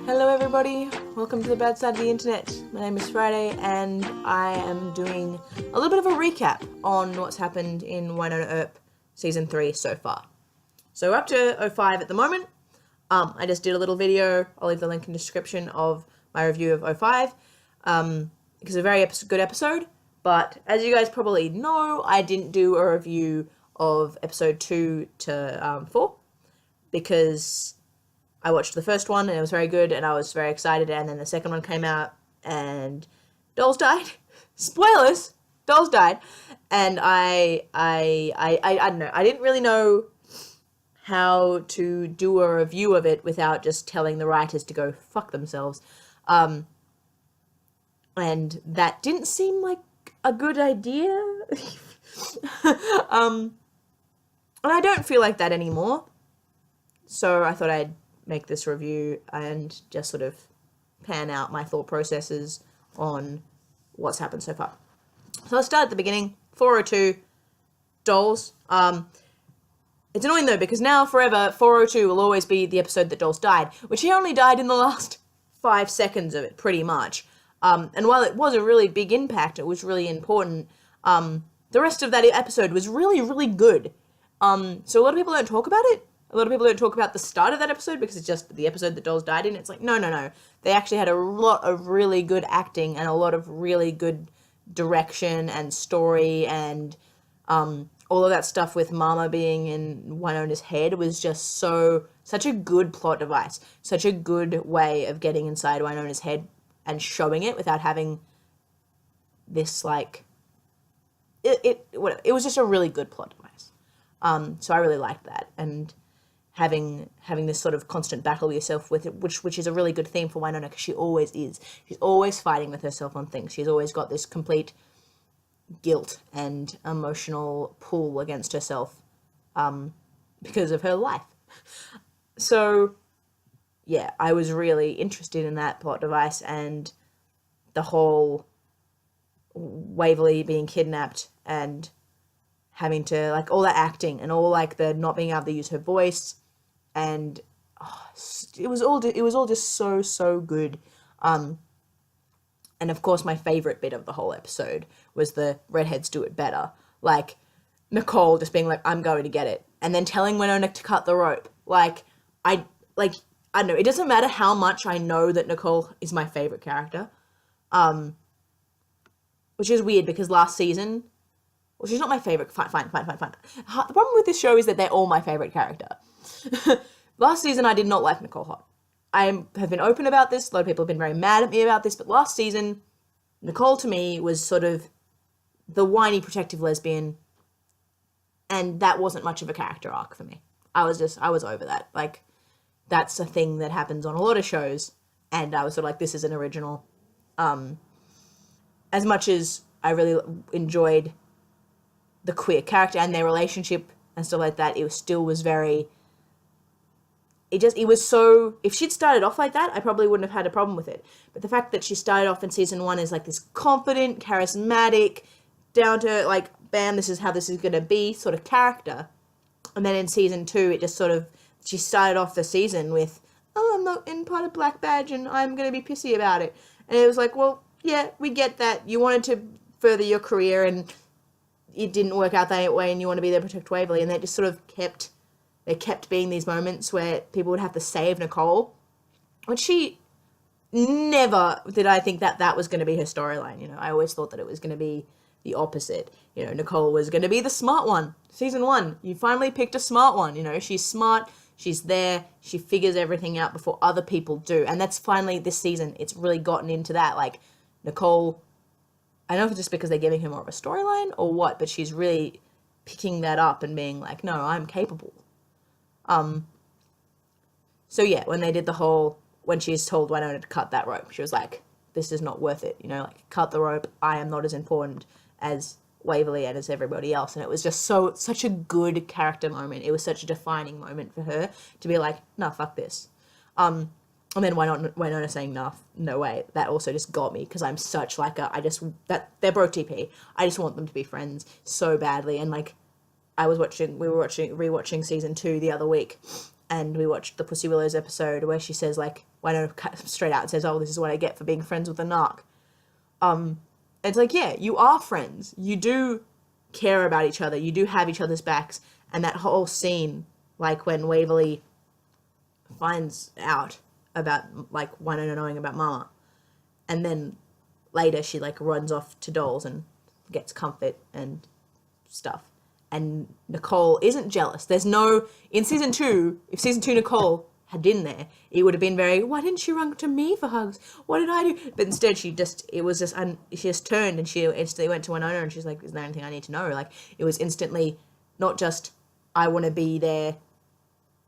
Hello everybody, welcome to the bad side of the internet. My name is Friday and I am doing a little bit of a recap on what's happened in Wynonna Earp Season 3 so far. So we're up to 05 at the moment. I just did a little video, I'll leave the link in the description of my review of 05. It's a very good episode, but as you guys probably know, I didn't do a review of episode 2 to 4 because I watched the first one and it was very good and I was very excited, and then the second one came out and dolls died. Spoilers! Dolls died. And I don't know. I didn't really know how to do a review of it without just telling the writers to go fuck themselves. And that didn't seem like a good idea. And I don't feel like that anymore. So I thought I'd make this review and just sort of pan out my thought processes on what's happened so far. So I'll start at the beginning. 402, dolls. It's annoying though, because now forever 402 will always be the episode that dolls died, which he only died in the last 5 seconds of it, pretty much. And while it was a really big impact, it was really important, the rest of that episode was really, really good. So a lot of people don't talk about it. A lot of people don't talk about the start of that episode because it's just the episode that dolls died in. It's like, no. They actually had a lot of really good acting and a lot of really good direction and story, and all of that stuff with Mama being in Wynonna's head was just such a good plot device. Such a good way of getting inside Wynonna's head and showing it without having this, like, it was just a really good plot device. So I really liked that, and having this sort of constant battle with yourself with it, which is a really good theme for Wynonna, because she always is. She's always fighting with herself on things. She's always got this complete guilt and emotional pull against herself because of her life. So, yeah, I was really interested in that plot device and the whole Waverly being kidnapped and having to, like, all that acting and all, like, the not being able to use her voice, and it was all just so good. And of course my favorite bit of the whole episode was the redheads do it better. Like, Nicole just being like, I'm going to get it, and then telling Wynonna to cut the rope. I don't know, it doesn't matter how much I know that Nicole is my favorite character, which is weird because last season, well, she's not my favorite. Fine. The problem with this show is that they're all my favorite character. Last season, I did not like Nicole Hott. I have been open about this. A lot of people have been very mad at me about this, but last season, Nicole to me was sort of the whiny protective lesbian, and that wasn't much of a character arc for me. I was over that. Like, that's a thing that happens on a lot of shows, and I was sort of like, this isn't original. As much as I really enjoyed the queer character and their relationship and stuff like that, it was so, if she'd started off like that, I probably wouldn't have had a problem with it. But the fact that she started off in season 1 as, like, this confident, charismatic, down to, like, bam, this is how this is gonna be sort of character, and then in season 2, it just sort of, she started off the season with, oh, I'm not in part of Black Badge and I'm gonna be pissy about it. And it was like, well, yeah, we get that. You wanted to further your career and it didn't work out that way, and you want to be there to protect Waverly, and they just sort of kept being these moments where people would have to save Nicole, which she never did. I think that was going to be her storyline. You know, I always thought that it was going to be the opposite. You know, Nicole was going to be the smart one. Season 1, you finally picked a smart one. You know, she's smart, she's there, she figures everything out before other people do, and that's finally this season. It's really gotten into that, like, Nicole, I don't know if it's just because they're giving her more of a storyline or what, but she's really picking that up and being like, no, I'm capable. So yeah, when they did when she's told Wynonna to cut that rope, she was like, this is not worth it, you know, like, cut the rope, I am not as important as Waverly and as everybody else. And it was just such a good character moment. It was such a defining moment for her to be like, no, fuck this. And then Wynonna saying, no way, that also just got me, because I'm such, like, they're broke TP. I just want them to be friends so badly. And, like, we were rewatching season 2 the other week, and we watched the Pussy Willows episode where she says, like, Wynonna straight out says, oh, this is what I get for being friends with a narc. It's like, yeah, you are friends. You do care about each other. You do have each other's backs. And that whole scene, like, when Waverly finds out about, like, Wynonna knowing about Mama, and then later she, like, runs off to Dolls and gets comfort and stuff. And Nicole isn't jealous. There's no... In season 2, if season 2 Nicole had been there, it would have been very, why didn't she run to me for hugs? What did I do? But instead she just turned and she instantly went to Wynonna and she's like, is there anything I need to know? Like, it was instantly not just, I want to be there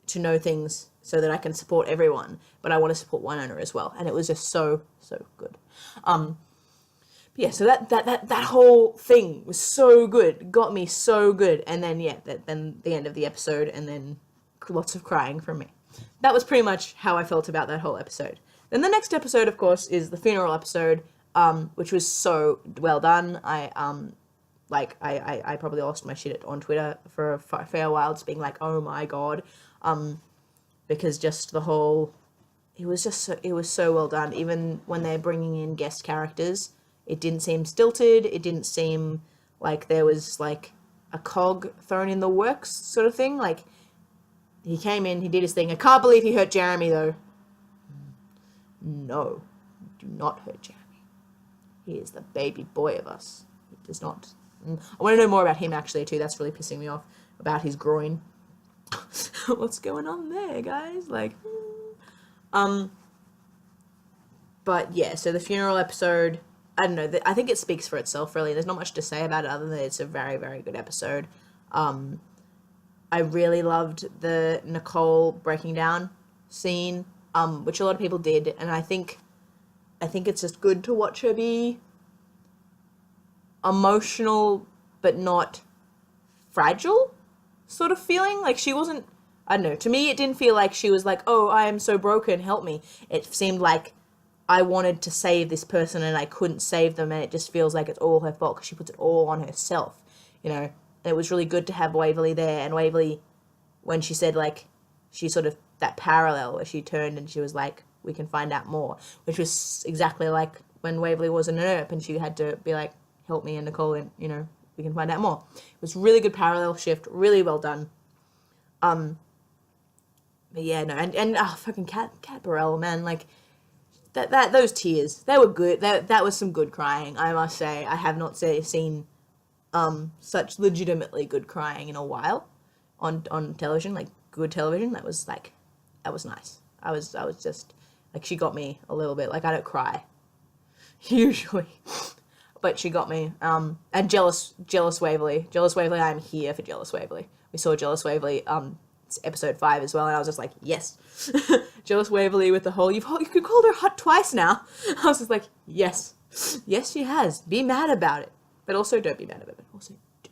to know things so that I can support everyone, but I want to support Wynonna as well. And it was just so good. Yeah, so that whole thing was so good, got me so good, and then then the end of the episode, and then lots of crying from me. That was pretty much how I felt about that whole episode. Then the next episode, of course, is the funeral episode, which was so well done. I probably lost my shit on Twitter for a fair while, just being like, oh my god, because just the whole, it was so well done. Even when they're bringing in guest characters, it didn't seem stilted. It didn't seem like there was, like, a cog thrown in the works sort of thing. Like, he came in, he did his thing. I can't believe he hurt Jeremy, though. No, do not hurt Jeremy. He is the baby boy of us. He does not... I want to know more about him, actually, too. That's really pissing me off, about his groin. What's going on there, guys? Like... But, yeah, so the funeral episode... I don't know, I think it speaks for itself, really. There's not much to say about it other than it's a very, very good episode. I really loved the Nicole breaking down scene, which a lot of people did, and I think it's just good to watch her be emotional but not fragile sort of feeling. Like, she wasn't, I don't know, to me it didn't feel like she was like, oh, I am so broken, help me. It seemed like I wanted to save this person and I couldn't save them, and it just feels like it's all her fault because she puts it all on herself, you know. And it was really good to have Waverly there, and Waverly, when she said, like, she sort of, that parallel where she turned and she was like, we can find out more, which was exactly like when Waverly was an Earp and she had to be like, help me and Nicole, and, you know, we can find out more. It was really good parallel shift, really well done. But yeah, no, and fucking Cat Burrell, man, like, those tears, they were good. That was some good crying, I must say. I have not seen such legitimately good crying in a while on television, like good television. That was nice. I was just like, she got me a little bit. Like, I don't cry usually, but she got me. And jealous Waverly, I'm here for jealous Waverly. We saw jealous Waverly it's episode 5 as well, and I was just like, yes. Jealous Waverly with the whole, you called her hot twice now. I was just like, yes she has. Be mad about it, but also don't be mad about it. Also do,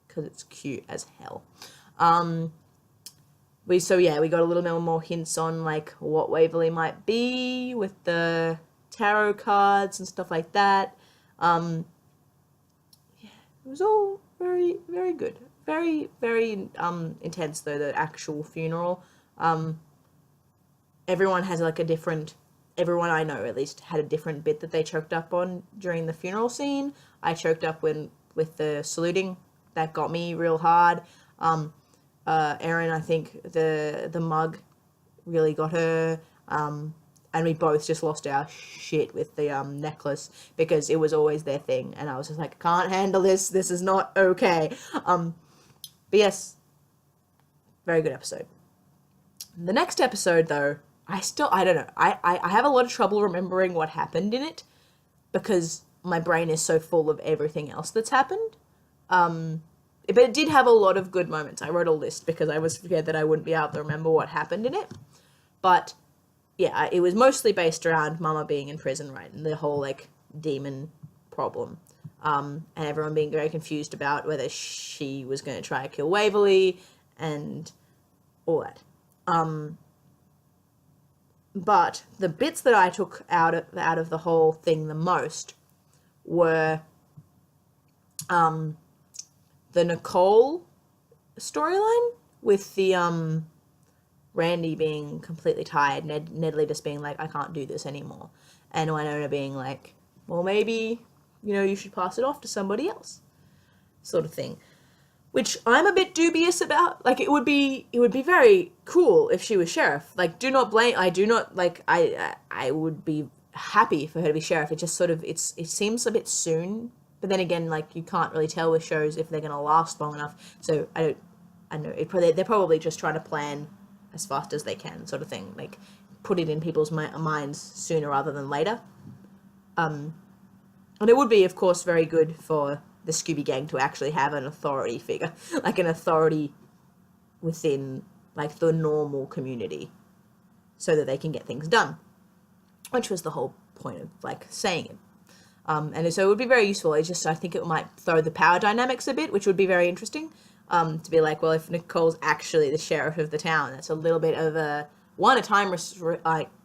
because it's cute as hell. We got a little more hints on, like, what Waverly might be with the tarot cards and stuff like that. It was all very, very good. Very, very intense, though, the actual funeral. Everyone has, like, everyone I know, at least, had a different bit that they choked up on during the funeral scene. I choked up with the saluting. That got me real hard. Erin, I think the mug really got her. And we both just lost our shit with the necklace, because it was always their thing. And I was just like, can't handle this. This is not okay. But yes, very good episode. The next episode, though, I don't know. I have a lot of trouble remembering what happened in it, because my brain is so full of everything else that's happened. But it did have a lot of good moments. I wrote a list because I was scared that I wouldn't be able to remember what happened in it. But yeah, it was mostly based around Mama being in prison, right? And the whole, like, demon problem. And everyone being very confused about whether she was going to try to kill Waverly and all that. But the bits that I took out of the whole thing the most were the Nicole storyline with the Randy being completely tired, Nedley just being like, I can't do this anymore, and Wynonna being like, well, maybe, you should pass it off to somebody else, sort of thing. Which I'm a bit dubious about. Like, it would be very cool if she was sheriff. Like, do not blame. I do not like. I would be happy for her to be sheriff. It just sort of it seems a bit soon. But then again, like, you can't really tell with shows if they're gonna last long enough. So I don't know. They're probably just trying to plan as fast as they can, sort of thing. Like, put it in people's minds sooner rather than later. And it would be, of course, very good for the Scooby Gang to actually have an authority figure, like an authority within, like, the normal community, so that they can get things done, which was the whole point of, like, saying it. And so it would be very useful. It's just, I think it might throw the power dynamics a bit, which would be very interesting, to be like, well, if Nicole's actually the sheriff of the town, that's a little bit of a time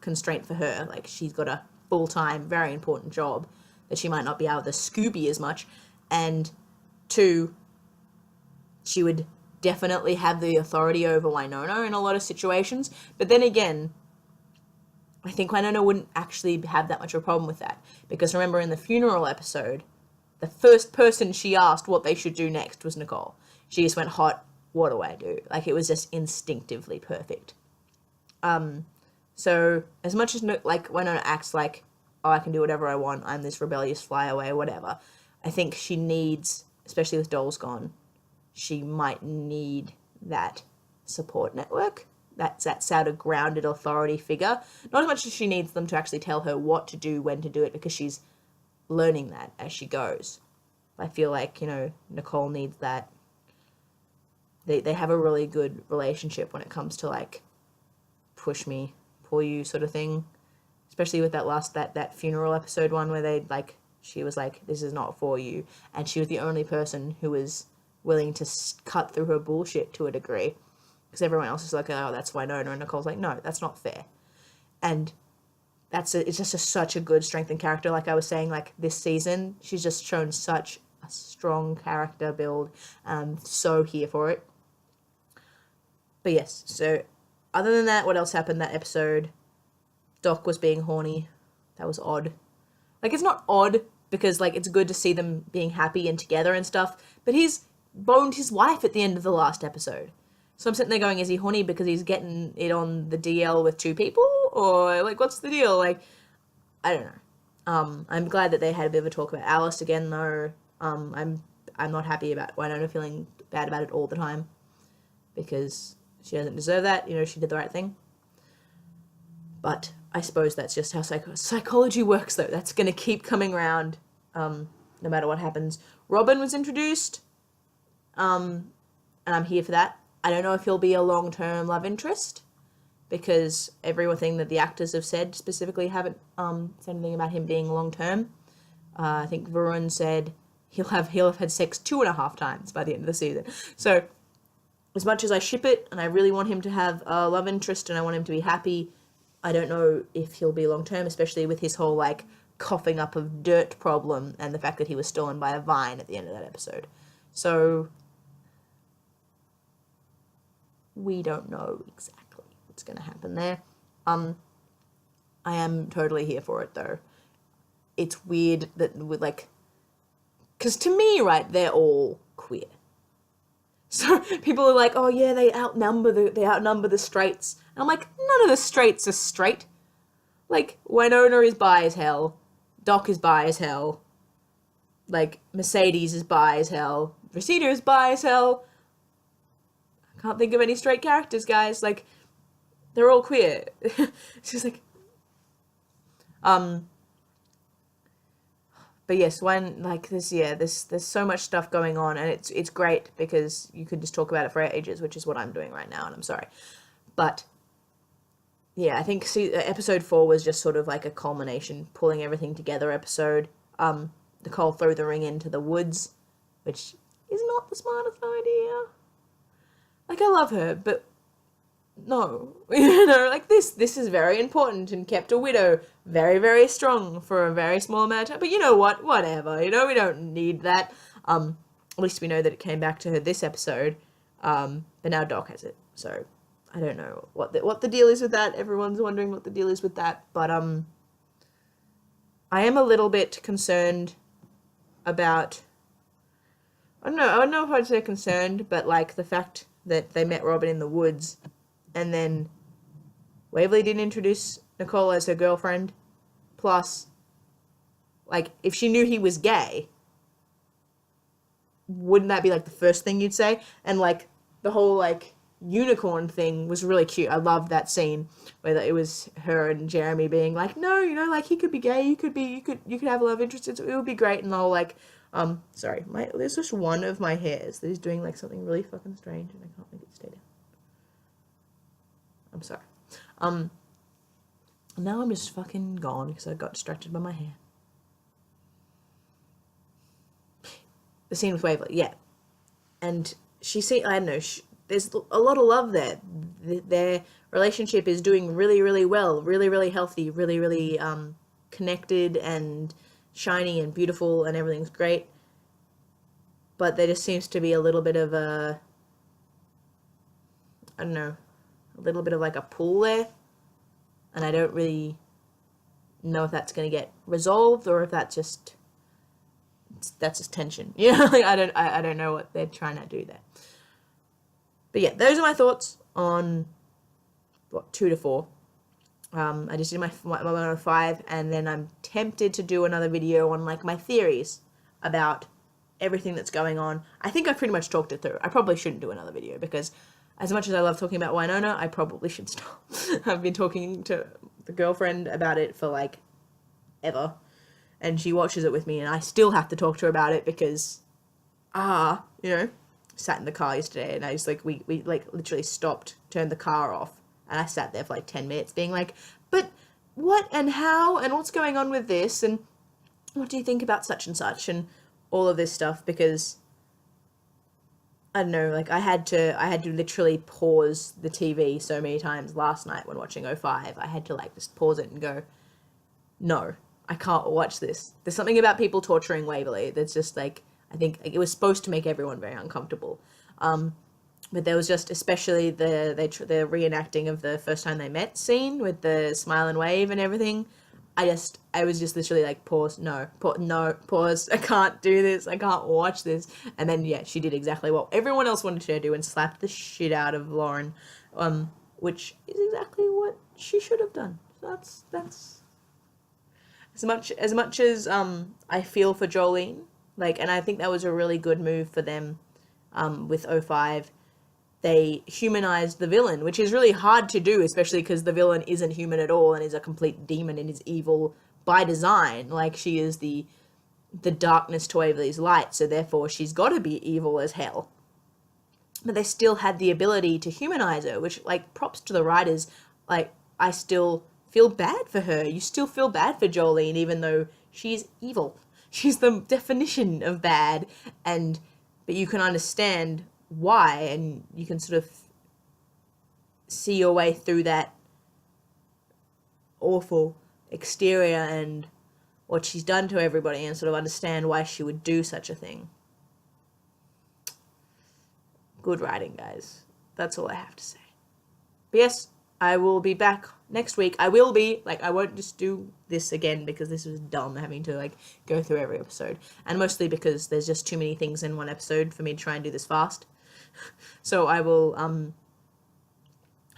constraint for her. Like, she's got a full-time, very important job that she might not be able to Scooby as much. And 2, she would definitely have the authority over Wynonna in a lot of situations. But then again, I think Wynonna wouldn't actually have that much of a problem with that. Because remember, in the funeral episode, the first person she asked what they should do next was Nicole. She just went, hot, what do I do? Like, it was just instinctively perfect. So, as much as, like, Wynonna acts like, oh, I can do whatever I want, I'm this rebellious flyaway, whatever, I think she needs, especially with Dolls gone, she might need that support network, that sort of grounded authority figure. Not as much as she needs them to actually tell her what to do, when to do it, because she's learning that as she goes. I feel like, Nicole needs that. They have a really good relationship when it comes to, like, push me, pull you sort of thing. Especially with that funeral episode one where they, like, she was like, this is not for you. And she was the only person who was willing to cut through her bullshit to a degree. Because everyone else is like, oh, that's Wynonna. And Nicole's like, no, that's not fair. And it's just such a good strength in character. Like I was saying, like, this season, she's just shown such a strong character build. So here for it. But yes, so other than that, what else happened that episode? Doc was being horny. That was odd. Like, it's not odd, because, like, it's good to see them being happy and together and stuff, but he's boned his wife at the end of the last episode. So I'm sitting there going, is he horny because he's getting it on the DL with 2 people? Or, like, what's the deal? Like, I don't know. I'm glad that they had a bit of a talk about Alice again, though. I'm not happy about Wynonna feeling bad about it all the time, because she doesn't deserve that. She did the right thing. But I suppose that's just how psychology works, though. That's going to keep coming around, no matter what happens. Robin was introduced, and I'm here for that. I don't know if he'll be a long-term love interest, because everything that the actors have said specifically haven't said anything about him being long-term. I think Varun said he'll have had sex 2.5 times by the end of the season. So, as much as I ship it, and I really want him to have a love interest, and I want him to be happy, I don't know if he'll be long-term, especially with his whole, like, coughing up of dirt problem and the fact that he was stolen by a vine at the end of that episode. So, we don't know exactly what's going to happen there. I am totally here for it, though. It's weird that, like, because to me, right, they're all queer. So people are like, oh yeah, they outnumber the straights. And I'm like, none of the straights are straight. Like, Wynonna is bi as hell. Doc is bi as hell. Like, Mercedes is bi as hell. Rosita is bi as hell. I can't think of any straight characters, guys. Like, they're all queer. It's just like, but yes, there's so much stuff going on, and it's great because you could just talk about it for ages, which is what I'm doing right now, and I'm sorry. But yeah, I think episode 4 was just sort of like a culmination, pulling everything together episode. Nicole threw the ring into the woods, which is not the smartest idea. Like, I love her, but no, like this is very important, and kept a widow very, very strong for a very small amount of time. But you know what? Whatever. We don't need that. At least we know that it came back to her this episode. But now Doc has it, so I don't know what the deal is with that. Everyone's wondering what the deal is with that, but I am a little bit concerned about, I don't know if I'd say concerned, but like the fact that they met Robin in the woods and then Waverly didn't introduce Nicole as her girlfriend. Plus, like, if she knew he was gay, wouldn't that be like the first thing you'd say? And like the whole like unicorn thing was really cute. I loved that scene where it was her and Jeremy being like, no, you know, like he could be gay, you could have a love interest, it would be great. And the whole like, sorry, there's just one of my hairs that is doing like something really fucking strange and I can't make it stay down. I'm sorry. Now I'm just fucking gone because I got distracted by my hair. The scene with Waverly, yeah. And I don't know, there's a lot of love there. Their relationship is doing really, really well, really, really healthy, really, really connected and shiny and beautiful and everything's great. But there just seems to be a little bit of a, I don't know, a little bit of like a pull there. And I don't really know if that's going to get resolved or if that's just tension. You know, like I don't know what they're trying to do there. But yeah, those are my thoughts on 2 to 4. I just did my 1 on 5, and then I'm tempted to do another video on like my theories about everything that's going on. I think I pretty much talked it through. I probably shouldn't do another video because as much as I love talking about Wynonna, I probably should stop. I've been talking to the girlfriend about it for like ever, and she watches it with me, and I still have to talk to her about it because, you know, sat in the car yesterday, and I just like we like literally stopped, turned the car off, and I sat there for like 10 minutes being like, but what and how and what's going on with this and what do you think about such and such and all of this stuff, because I don't know, like I had to literally pause the TV so many times last night when watching 05. I had to like just pause it and go, no, I can't watch this. There's something about people torturing Waverly that's just like, I think it was supposed to make everyone very uncomfortable. But there was just, especially the reenacting of the first time they met scene with the smile and wave and everything. I was just literally like, pause, pause, I can't do this, I can't watch this. And then, yeah, she did exactly what everyone else wanted her to do and slapped the shit out of Lauren, which is exactly what she should have done. So that's as much as I feel for Jolene, like, and I think that was a really good move for them with 05. They humanized the villain, which is really hard to do, especially because the villain isn't human at all and is a complete demon and is evil by design. Like, she is the darkness to Waverly's light, so therefore she's got to be evil as hell. But they still had the ability to humanize her, which, like, props to the writers. Like, I still feel bad for her. You still feel bad for Jolene, even though she's evil. She's the definition of bad, but you can understand why, and you can sort of see your way through that awful exterior and what she's done to everybody and sort of understand why she would do such a thing. Good writing, guys. That's all I have to say. But yes, I will be back next week. I won't just do this again because this was dumb having to like go through every episode, and mostly because there's just too many things in one episode for me to try and do this fast. So I will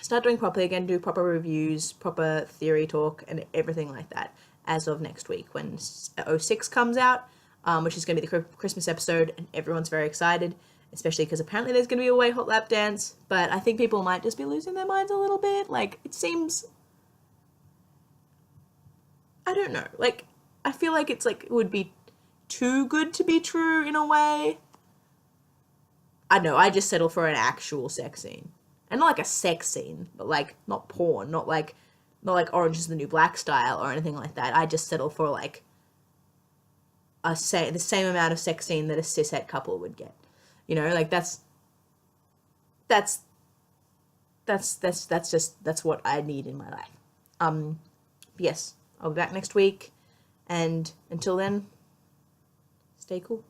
start doing properly again, do proper reviews, proper theory talk, and everything like that as of next week when 06 comes out, which is going to be the Christmas episode, and everyone's very excited, especially because apparently there's going to be a Way Hot Lap Dance, but I think people might just be losing their minds a little bit. Like, it seems, I don't know, like, I feel like it's like, it would be too good to be true in a way. I don't know, I just settle for an actual sex scene. And not like a sex scene, but like, not porn, not like Orange is the New Black style or anything like that. I just settle for like the same amount of sex scene that a cishet couple would get. You know, like that's what I need in my life. Yes, I'll be back next week, and until then, stay cool.